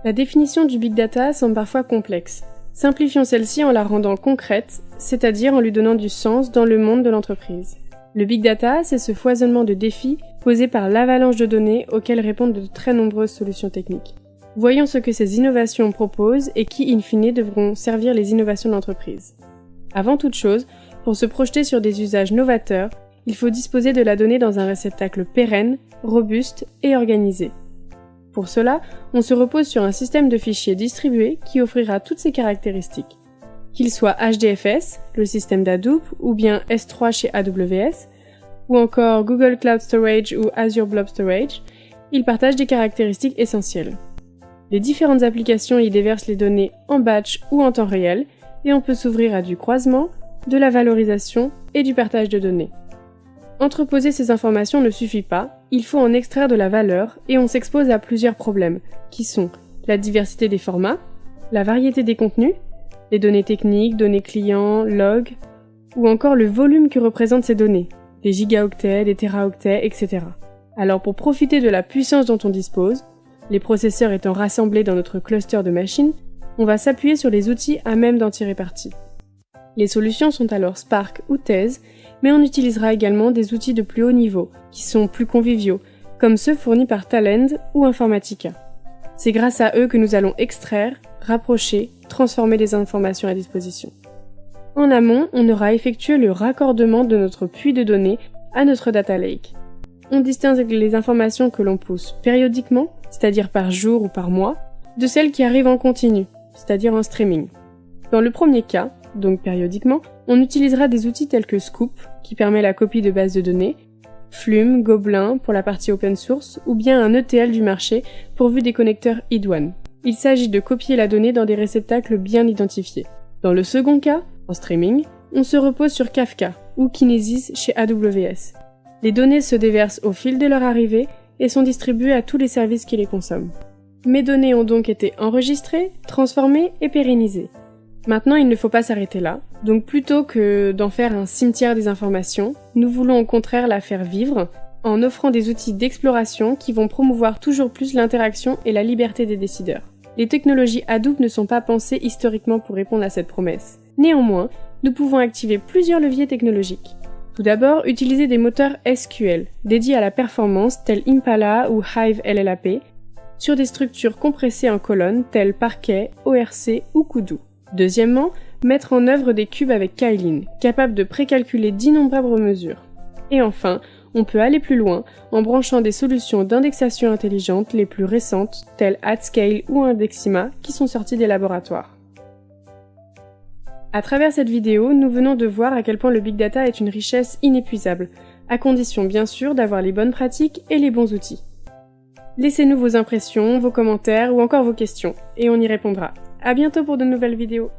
La définition du Big Data semble parfois complexe. Simplifions celle-ci en la rendant concrète, c'est-à-dire en lui donnant du sens dans le monde de l'entreprise. Le Big Data, c'est ce foisonnement de défis posés par l'avalanche de données auxquelles répondent de très nombreuses solutions techniques. Voyons ce que ces innovations proposent et qui, in fine, devront servir les innovations de l'entreprise. Avant toute chose, pour se projeter sur des usages novateurs, il faut disposer de la donnée dans un réceptacle pérenne, robuste et organisé. Pour cela, on se repose sur un système de fichiers distribué qui offrira toutes ces caractéristiques. Qu'il soit HDFS, le système d'Hadoop, ou bien S3 chez AWS, ou encore Google Cloud Storage ou Azure Blob Storage, ils partagent des caractéristiques essentielles. Les différentes applications y déversent les données en batch ou en temps réel, et on peut s'ouvrir à du croisement, de la valorisation et du partage de données. Entreposer ces informations ne suffit pas, il faut en extraire de la valeur et on s'expose à plusieurs problèmes, qui sont la diversité des formats, la variété des contenus, les données techniques, données clients, logs, ou encore le volume que représentent ces données, des gigaoctets, des téraoctets, etc. Alors pour profiter de la puissance dont on dispose, les processeurs étant rassemblés dans notre cluster de machines, on va s'appuyer sur les outils à même d'en tirer parti. Les solutions sont alors Spark ou Thèse, mais on utilisera également des outils de plus haut niveau, qui sont plus conviviaux, comme ceux fournis par Talend ou Informatica. C'est grâce à eux que nous allons extraire, rapprocher, transformer les informations à disposition. En amont, on aura effectué le raccordement de notre puits de données à notre data lake. On distingue les informations que l'on pousse périodiquement, c'est-à-dire par jour ou par mois, de celles qui arrivent en continu, c'est-à-dire en streaming. Dans le premier cas, donc périodiquement, on utilisera des outils tels que Scoop, qui permet la copie de bases de données, Flume, Gobelin pour la partie open source, ou bien un ETL du marché pourvu des connecteurs I2. Il s'agit de copier la donnée dans des réceptacles bien identifiés. Dans le second cas, en streaming, on se repose sur Kafka ou Kinesis chez AWS. Les données se déversent au fil de leur arrivée et sont distribuées à tous les services qui les consomment. Mes données ont donc été enregistrées, transformées et pérennisées. Maintenant, il ne faut pas s'arrêter là, donc plutôt que d'en faire un cimetière des informations, nous voulons au contraire la faire vivre en offrant des outils d'exploration qui vont promouvoir toujours plus l'interaction et la liberté des décideurs. Les technologies Hadoop ne sont pas pensées historiquement pour répondre à cette promesse. Néanmoins, nous pouvons activer plusieurs leviers technologiques. Tout d'abord, utiliser des moteurs SQL, dédiés à la performance tels Impala ou Hive LLAP, sur des structures compressées en colonnes telles Parquet, ORC ou Kudu. Deuxièmement, mettre en œuvre des cubes avec Kylin, capables de précalculer d'innombrables mesures. Et enfin, on peut aller plus loin en branchant des solutions d'indexation intelligente les plus récentes, telles AdScale ou Indexima, qui sont sorties des laboratoires. À travers cette vidéo, nous venons de voir à quel point le Big Data est une richesse inépuisable, à condition bien sûr d'avoir les bonnes pratiques et les bons outils. Laissez-nous vos impressions, vos commentaires ou encore vos questions, et on y répondra. À bientôt pour de nouvelles vidéos.